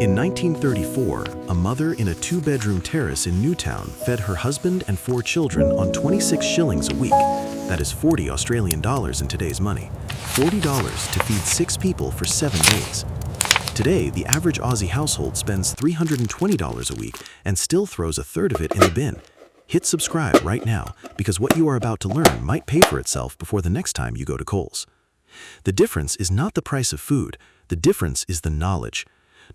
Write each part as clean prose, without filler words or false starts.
In 1934, a mother in a two-bedroom terrace in Newtown fed her husband and 4 children on 26 shillings a week. That is 40 Australian dollars in today's money. $40 to feed 6 people for 7 days. Today, the average Aussie household spends $320 a week and still throws a third of it in the bin. Hit subscribe right now, because what you are about to learn might pay for itself before the next time you go to Coles. The difference is not the price of food. The difference is the knowledge.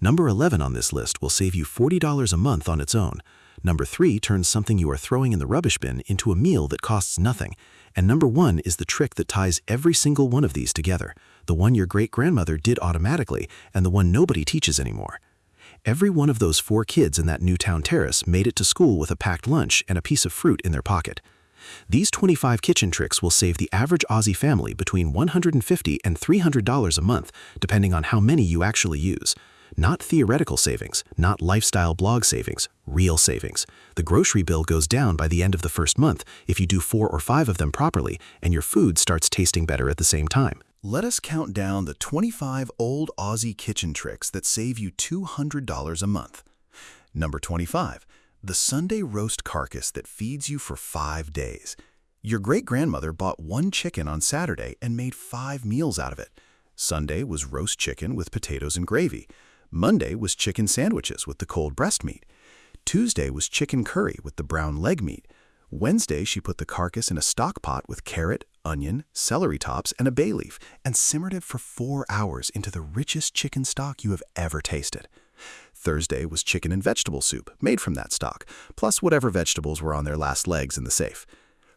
Number 11 on this list will save you $40 a month on its own. Number 3 turns something you are throwing in the rubbish bin into a meal that costs nothing. And number 1 is the trick that ties every single one of these together, the one your great-grandmother did automatically and the one nobody teaches anymore. Every one of those 4 kids in that Newtown terrace made it to school with a packed lunch and a piece of fruit in their pocket. These 25 kitchen tricks will save the average Aussie family between $150 and $300 a month, depending on how many you actually use. Not theoretical savings, not lifestyle blog savings, real savings. The grocery bill goes down by the end of the first month if you do 4 or 5 of them properly, and your food starts tasting better at the same time. Let us count down the 25 old Aussie kitchen tricks that save you $200 a month. Number 25. The Sunday roast carcass that feeds you for 5 days. Your great-grandmother bought 1 chicken on Saturday and made 5 meals out of it. Sunday was roast chicken with potatoes and gravy. Monday was chicken sandwiches with the cold breast meat. Tuesday was chicken curry with the brown leg meat. Wednesday, she put the carcass in a stock pot with carrot, onion, celery tops, and a bay leaf, and simmered it for 4 hours into the richest chicken stock you have ever tasted. Thursday was chicken and vegetable soup, made from that stock, plus whatever vegetables were on their last legs in the safe.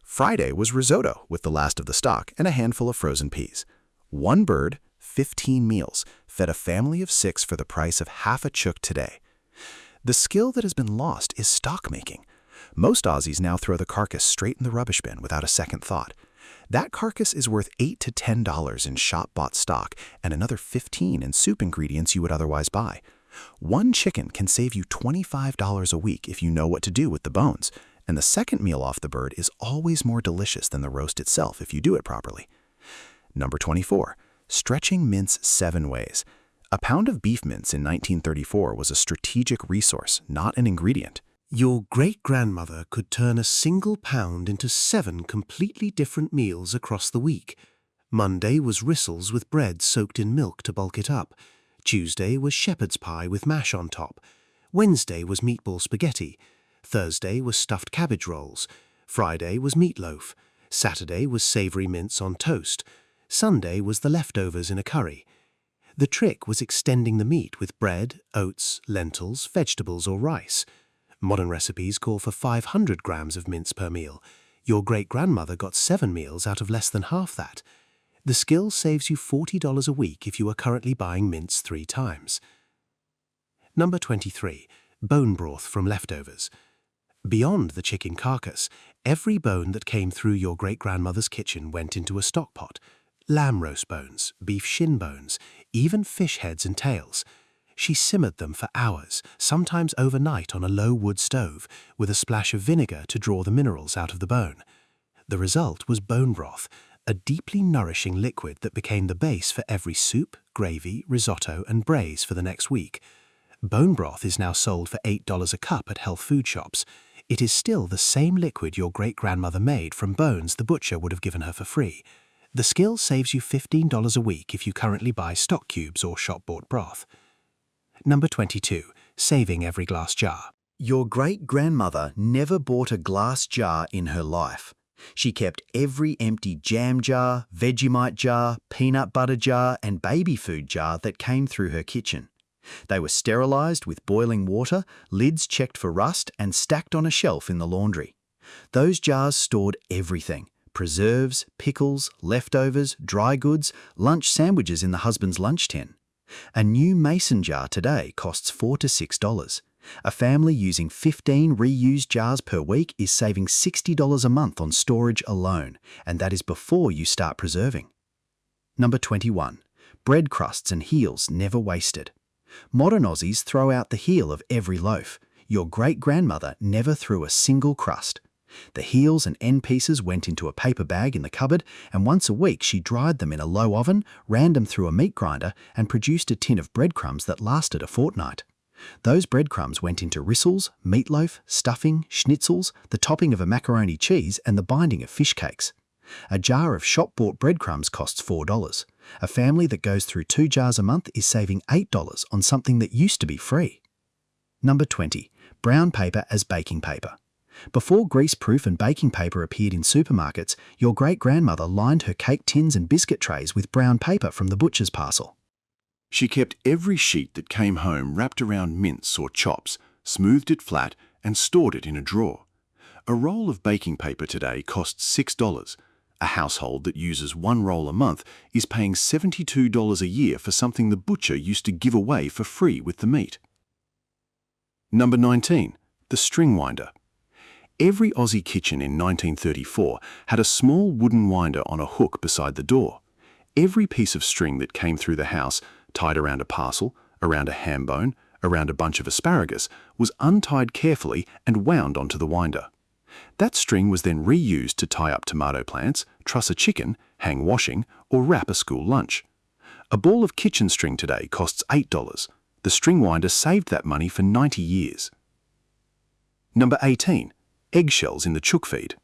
Friday was risotto with the last of the stock and a handful of frozen peas. 1 bird, 15 meals, fed a family of 6 for the price of half a chook today. The skill that has been lost is stock making. Most Aussies now throw the carcass straight in the rubbish bin without a second thought. That carcass is worth $8 to $10 in shop-bought stock and another $15 in soup ingredients you would otherwise buy. 1 chicken can save you $25 a week if you know what to do with the bones, and the second meal off the bird is always more delicious than the roast itself if you do it properly. Number 24. Stretching mince 7 ways. A pound of beef mince in 1934 was a strategic resource, not an ingredient. Your great-grandmother could turn a single pound into 7 completely different meals across the week. Monday was rissoles with bread soaked in milk to bulk it up. Tuesday was shepherd's pie with mash on top. Wednesday was meatball spaghetti. Thursday was stuffed cabbage rolls. Friday was meatloaf. Saturday was savory mince on toast. Sunday was the leftovers in a curry. The trick was extending the meat with bread, oats, lentils, vegetables, or rice. Modern recipes call for 500 grams of mince per meal. Your great-grandmother got 7 meals out of less than half that. The skill saves you $40 a week if you are currently buying mince 3 times. Number 23. Bone broth from leftovers. Beyond the chicken carcass, every bone that came through your great-grandmother's kitchen went into a stock pot. Lamb roast bones, beef shin bones, even fish heads and tails. She simmered them for hours, sometimes overnight on a low wood stove, with a splash of vinegar to draw the minerals out of the bone. The result was bone broth, a deeply nourishing liquid that became the base for every soup, gravy, risotto, and braise for the next week. Bone broth is now sold for $8 a cup at health food shops. It is still the same liquid your great-grandmother made from bones the butcher would have given her for free. The skill saves you $15 a week if you currently buy stock cubes or shop-bought broth. Number 22. Saving every glass jar. Your great-grandmother never bought a glass jar in her life. She kept every empty jam jar, Vegemite jar, peanut butter jar, and baby food jar that came through her kitchen. They were sterilised with boiling water, lids checked for rust, and stacked on a shelf in the laundry. Those jars stored everything: preserves, pickles, leftovers, dry goods, lunch sandwiches in the husband's lunch tin. A new mason jar today costs $4 to $6. A family using 15 reused jars per week is saving $60 a month on storage alone, and that is before you start preserving. Number 21. Bread crusts and heels never wasted. Modern Aussies throw out the heel of every loaf. Your great-grandmother never threw a single crust. The heels and end pieces went into a paper bag in the cupboard, and once a week she dried them in a low oven, ran them through a meat grinder, and produced a tin of breadcrumbs that lasted a fortnight. Those breadcrumbs went into rissoles, meatloaf, stuffing, schnitzels, the topping of a macaroni cheese and the binding of fish cakes. A jar of shop-bought breadcrumbs costs $4. A family that goes through 2 jars a month is saving $8 on something that used to be free. Number 20. Brown paper as baking paper. Before greaseproof and baking paper appeared in supermarkets, your great-grandmother lined her cake tins and biscuit trays with brown paper from the butcher's parcel. She kept every sheet that came home wrapped around mince or chops, smoothed it flat, and stored it in a drawer. A roll of baking paper today costs $6. A household that uses 1 roll a month is paying $72 a year for something the butcher used to give away for free with the meat. Number 19. The string winder. Every Aussie kitchen in 1934 had a small wooden winder on a hook beside the door. Every piece of string that came through the house, tied around a parcel, around a ham bone, around a bunch of asparagus, was untied carefully and wound onto the winder. That string was then reused to tie up tomato plants, truss a chicken, hang washing, or wrap a school lunch. A ball of kitchen string today costs $8. The string winder saved that money for 90 years. Number 18. Eggshells in the chook feed.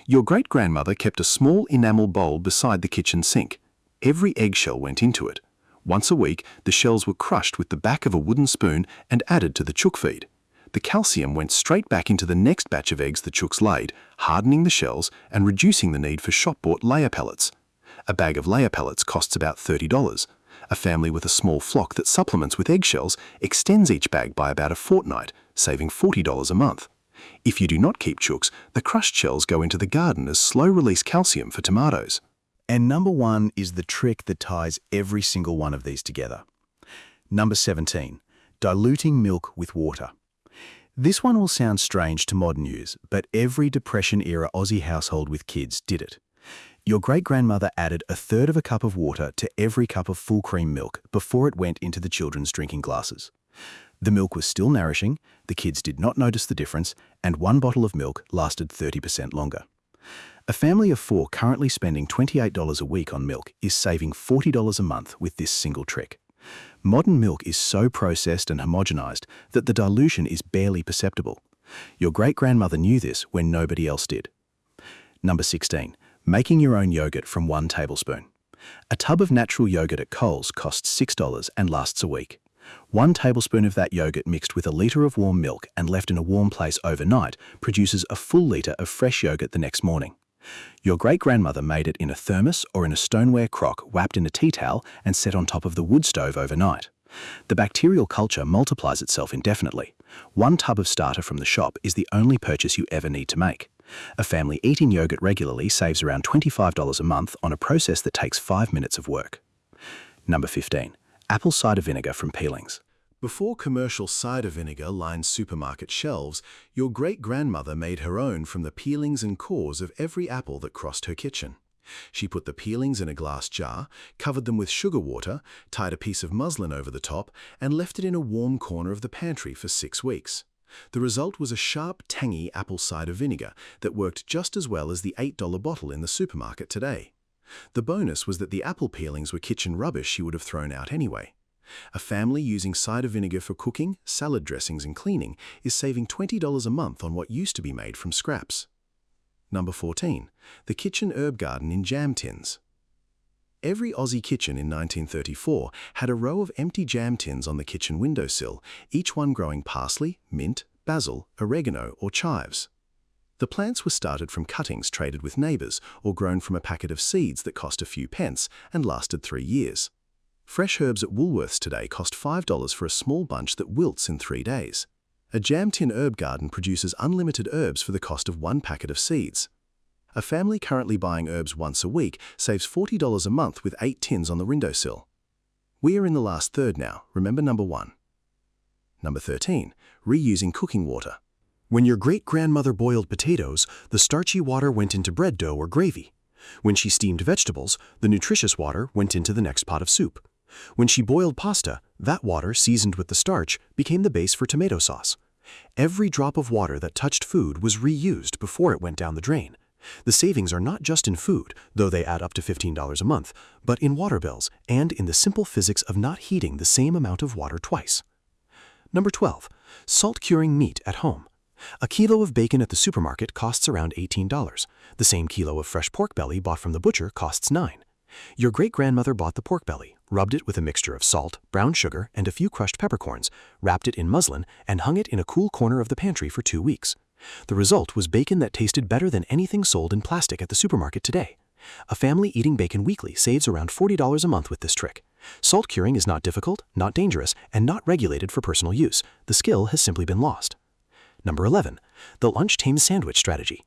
Your great-grandmother kept a small enamel bowl beside the kitchen sink. Every eggshell went into it. Once a week, the shells were crushed with the back of a wooden spoon and added to the chook feed. The calcium went straight back into the next batch of eggs the chooks laid, hardening the shells and reducing the need for shop-bought layer pellets. A bag of layer pellets costs about $30. A family with a small flock that supplements with eggshells extends each bag by about a fortnight, saving $40 a month. If you do not keep chooks, the crushed shells go into the garden as slow-release calcium for tomatoes. And number 1 is the trick that ties every single one of these together. Number 17. Diluting milk with water. This one will sound strange to modern use, but every Depression-era Aussie household with kids did it. Your great-grandmother added 1/3 of a cup of water to every cup of full cream milk before it went into the children's drinking glasses. The milk was still nourishing, the kids did not notice the difference, and 1 bottle of milk lasted 30% longer. A family of 4 currently spending $28 a week on milk is saving $40 a month with this single trick. Modern milk is so processed and homogenized that the dilution is barely perceptible. Your great-grandmother knew this when nobody else did. Number 16. Making your own yogurt from 1 tablespoon. A tub of natural yogurt at Coles costs $6 and lasts a week. 1 tablespoon of that yogurt mixed with a litre of warm milk and left in a warm place overnight produces a full litre of fresh yogurt the next morning. Your great-grandmother made it in a thermos or in a stoneware crock wrapped in a tea towel and set on top of the wood stove overnight. The bacterial culture multiplies itself indefinitely. 1 tub of starter from the shop is the only purchase you ever need to make. A family eating yogurt regularly saves around $25 a month on a process that takes 5 minutes of work. Number 15. Apple cider vinegar from peelings. Before commercial cider vinegar lined supermarket shelves, your great-grandmother made her own from the peelings and cores of every apple that crossed her kitchen. She put the peelings in a glass jar, covered them with sugar water, tied a piece of muslin over the top, and left it in a warm corner of the pantry for 6 weeks. The result was a sharp, tangy apple cider vinegar that worked just as well as the $8 bottle in the supermarket today. The bonus was that the apple peelings were kitchen rubbish she would have thrown out anyway. A family using cider vinegar for cooking, salad dressings and cleaning is saving $20 a month on what used to be made from scraps. Number 14. The kitchen herb garden in jam tins. Every Aussie kitchen in 1934 had a row of empty jam tins on the kitchen windowsill, each one growing parsley, mint, basil, oregano or chives. The plants were started from cuttings traded with neighbours or grown from a packet of seeds that cost a few pence and lasted 3 years. Fresh herbs at Woolworths today cost $5 for a small bunch that wilts in 3 days. A jam tin herb garden produces unlimited herbs for the cost of 1 packet of seeds. A family currently buying herbs once a week saves $40 a month with 8 tins on the windowsill. We are in the last third now, remember number 1. Number 13. Reusing cooking water. When your great-grandmother boiled potatoes, the starchy water went into bread dough or gravy. When she steamed vegetables, the nutritious water went into the next pot of soup. When she boiled pasta, that water, seasoned with the starch, became the base for tomato sauce. Every drop of water that touched food was reused before it went down the drain. The savings are not just in food, though they add up to $15 a month, but in water bills and in the simple physics of not heating the same amount of water twice. Number 12. Salt curing meat at home. A kilo of bacon at the supermarket costs around $18. The same kilo of fresh pork belly bought from the butcher costs $9. Your great-grandmother bought the pork belly, rubbed it with a mixture of salt, brown sugar, and a few crushed peppercorns, wrapped it in muslin, and hung it in a cool corner of the pantry for 2 weeks. The result was bacon that tasted better than anything sold in plastic at the supermarket today. A family eating bacon weekly saves around $40 a month with this trick. Salt curing is not difficult, not dangerous, and not regulated for personal use. The skill has simply been lost. Number 11. The lunch tin sandwich strategy.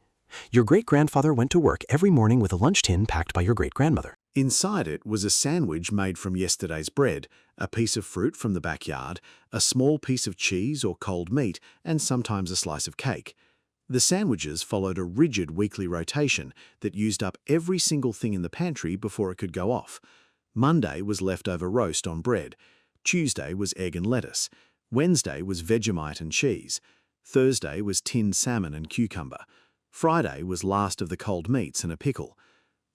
Your great-grandfather went to work every morning with a lunch tin packed by your great-grandmother. Inside it was a sandwich made from yesterday's bread, a piece of fruit from the backyard, a small piece of cheese or cold meat, and sometimes a slice of cake. The sandwiches followed a rigid weekly rotation that used up every single thing in the pantry before it could go off. Monday was leftover roast on bread. Tuesday was egg and lettuce. Wednesday was Vegemite and cheese. Thursday was tinned salmon and cucumber. Friday was last of the cold meats and a pickle.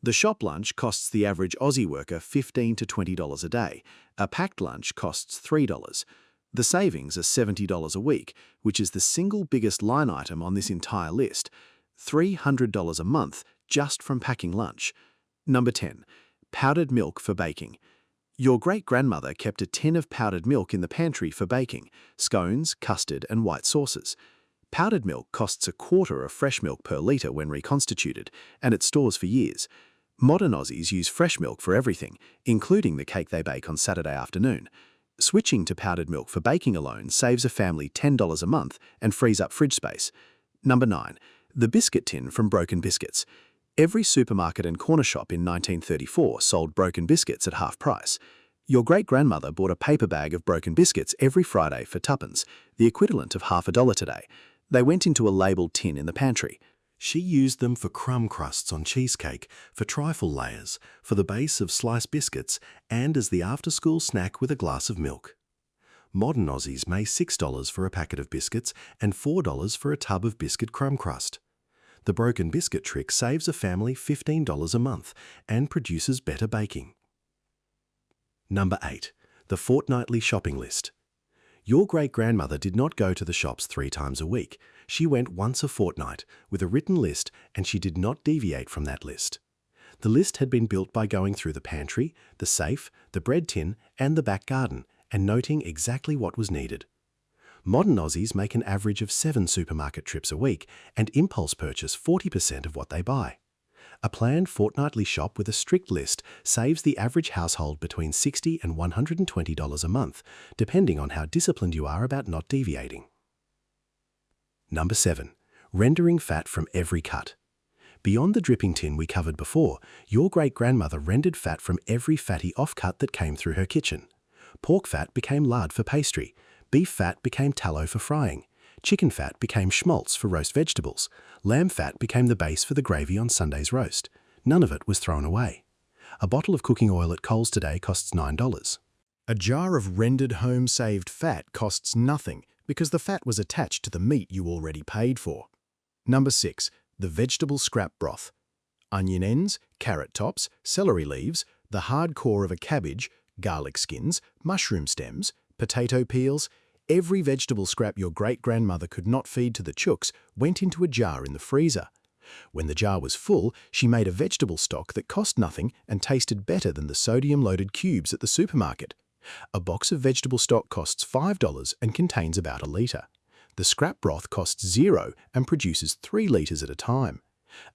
The shop lunch costs the average Aussie worker $15 to $20 a day. A packed lunch costs $3. The savings are $70 a week, which is the single biggest line item on this entire list. $300 a month just from packing lunch. Number 10. Powdered milk for baking. Your great-grandmother kept a tin of powdered milk in the pantry for baking, scones, custard, and white sauces. Powdered milk costs a quarter of fresh milk per litre when reconstituted, and it stores for years. Modern Aussies use fresh milk for everything, including the cake they bake on Saturday afternoon. Switching to powdered milk for baking alone saves a family $10 a month and frees up fridge space. Number 9. The biscuit tin from Broken Biscuits. Every supermarket and corner shop in 1934 sold broken biscuits at half price. Your great-grandmother bought a paper bag of broken biscuits every Friday for tuppence, the equivalent of $1 today. They went into a labelled tin in the pantry. She used them for crumb crusts on cheesecake, for trifle layers, for the base of sliced biscuits, and as the after-school snack with a glass of milk. Modern Aussies pay $6 for a packet of biscuits and $4 for a tub of biscuit crumb crust. The broken biscuit trick saves a family $15 a month and produces better baking. Number 8. The fortnightly shopping list. Your great-grandmother did not go to the shops 3 times a week. She went once a fortnight with a written list, and she did not deviate from that list. The list had been built by going through the pantry, the safe, the bread tin, and the back garden, and noting exactly what was needed. Modern Aussies make an average of 7 supermarket trips a week and impulse purchase 40% of what they buy. A planned fortnightly shop with a strict list saves the average household between $60 and $120 a month, depending on how disciplined you are about not deviating. Number 7. Rendering fat from every cut. Beyond the dripping tin we covered before, your great-grandmother rendered fat from every fatty offcut that came through her kitchen. Pork fat became lard for pastry, beef fat became tallow for frying, chicken fat became schmaltz for roast vegetables, lamb fat became the base for the gravy on Sunday's roast. None of it was thrown away. A bottle of cooking oil at Coles today costs $9. A jar of rendered home-saved fat costs nothing because the fat was attached to the meat you already paid for. Number 6. The vegetable scrap broth. Onion ends, carrot tops, celery leaves, the hard core of a cabbage, garlic skins, mushroom stems, potato peels. Every vegetable scrap your great-grandmother could not feed to the chooks went into a jar in the freezer. When the jar was full, she made a vegetable stock that cost nothing and tasted better than the sodium-loaded cubes at the supermarket. A box of vegetable stock costs $5 and contains about a litre. The scrap broth costs $0 and produces 3 litres at a time.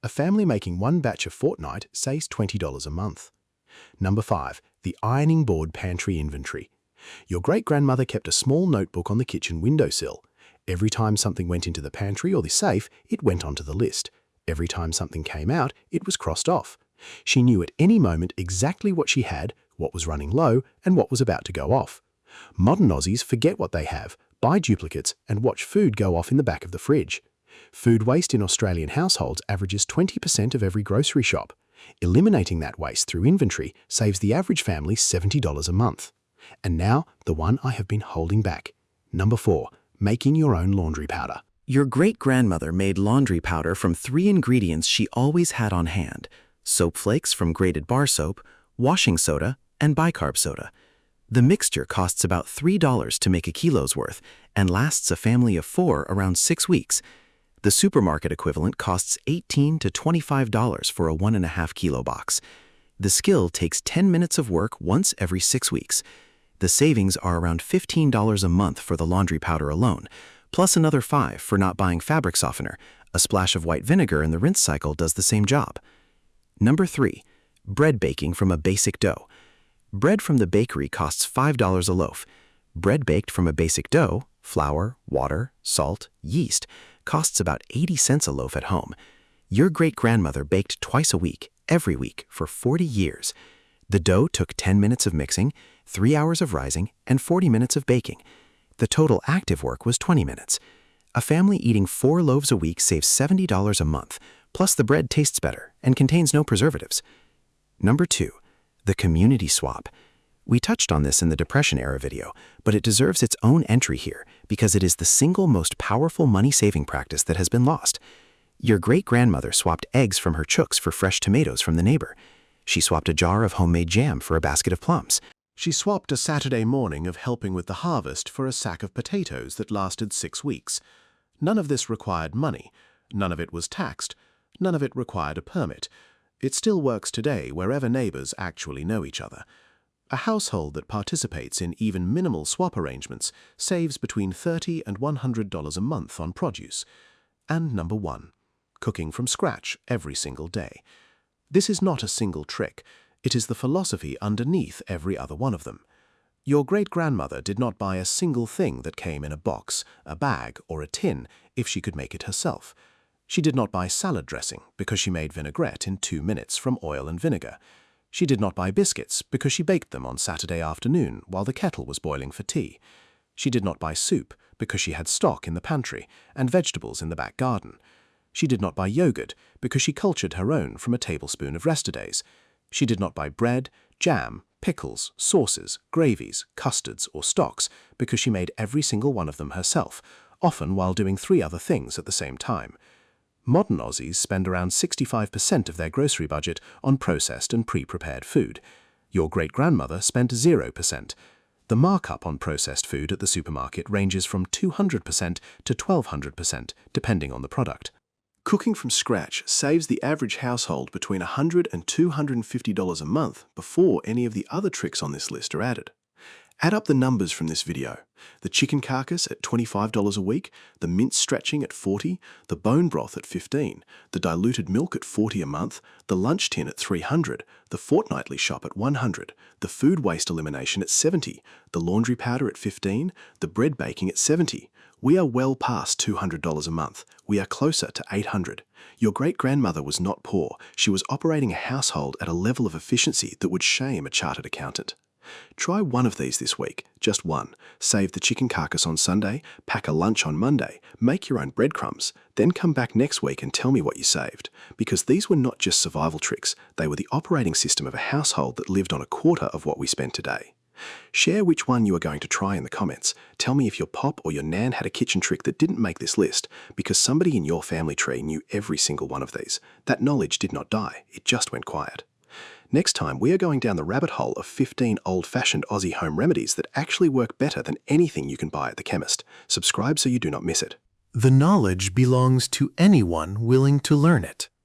A family making 1 batch a fortnight saves $20 a month. Number 5. The ironing board pantry inventory. Your great-grandmother kept a small notebook on the kitchen windowsill. Every time something went into the pantry or the safe, it went onto the list. Every time something came out, it was crossed off. She knew at any moment exactly what she had, what was running low, and what was about to go off. Modern Aussies forget what they have, buy duplicates, and watch food go off in the back of the fridge. Food waste in Australian households averages 20% of every grocery shop. Eliminating that waste through inventory saves the average family $70 a month. And now, the one I have been holding back. Number 4. Making your own laundry powder. Your great-grandmother made laundry powder from 3 ingredients she always had on hand: soap flakes from grated bar soap, washing soda, and bicarb soda. The mixture costs about $3 to make a kilo's worth and lasts a family of 4 around 6 weeks. The supermarket equivalent costs $18 to $25 for a 1.5 kilo box. The skill takes 10 minutes of work once every 6 weeks. The savings are around $15 a month for the laundry powder alone, plus another $5 for not buying fabric softener. A splash of white vinegar in the rinse cycle does the same job. Number 3. Bread baking from a basic dough. Bread from the bakery costs $5 a loaf. Bread baked from a basic dough, flour, water, salt, yeast, costs about 80 cents a loaf at home. Your great-grandmother baked twice a week, every week, for 40 years. The dough took 10 minutes of mixing, 3 hours of rising, and 40 minutes of baking. The total active work was 20 minutes. A family eating 4 loaves a week saves $70 a month, plus the bread tastes better and contains no preservatives. Number 2. The community swap. We touched on this in the Depression-era video, but it deserves its own entry here because it is the single most powerful money-saving practice that has been lost. Your great-grandmother swapped eggs from her chooks for fresh tomatoes from the neighbor. She swapped a jar of homemade jam for a basket of plums. She swapped a Saturday morning of helping with the harvest for a sack of potatoes that lasted 6 weeks. None of this required money. None of it was taxed. None of it required a permit. It still works today wherever neighbors actually know each other. A household that participates in even minimal swap arrangements saves between $30 and $100 a month on produce. And number 1. Cooking from scratch every single day. This is not a single trick. It is the philosophy underneath every other one of them. Your great-grandmother did not buy a single thing that came in a box, a bag, or a tin if she could make it herself. She did not buy salad dressing because she made vinaigrette in 2 minutes from oil and vinegar. She did not buy biscuits because she baked them on Saturday afternoon while the kettle was boiling for tea. She did not buy soup because she had stock in the pantry and vegetables in the back garden. She did not buy yogurt because she cultured her own from a tablespoon of yesterdays. She did not buy bread, jam, pickles, sauces, gravies, custards, or stocks because she made every single one of them herself, often while doing 3 other things at the same time. Modern Aussies spend around 65% of their grocery budget on processed and pre-prepared food. Your great-grandmother spent 0%. The markup on processed food at the supermarket ranges from 200% to 1,200%, depending on the product. Cooking from scratch saves the average household between $100 and $250 a month before any of the other tricks on this list are added. Add up the numbers from this video. The chicken carcass at $25 a week, the mince stretching at $40, the bone broth at $15, the diluted milk at $40 a month, the lunch tin at $300, the fortnightly shop at $100, the food waste elimination at $70, the laundry powder at $15, the bread baking at $70. We are well past $200 a month. We are closer to $800. Your great-grandmother was not poor. She was operating a household at a level of efficiency that would shame a chartered accountant. Try one of these this week, just one. Save the chicken carcass on Sunday, pack a lunch on Monday, make your own breadcrumbs, then come back next week and tell me what you saved. Because these were not just survival tricks, they were the operating system of a household that lived on a quarter of what we spend today. Share which one you are going to try in the comments. Tell me if your pop or your nan had a kitchen trick that didn't make this list, because somebody in your family tree knew every single one of these. That knowledge did not die, it just went quiet. Next time, we are going down the rabbit hole of 15 old-fashioned Aussie home remedies that actually work better than anything you can buy at the chemist. Subscribe so you do not miss it. The knowledge belongs to anyone willing to learn it.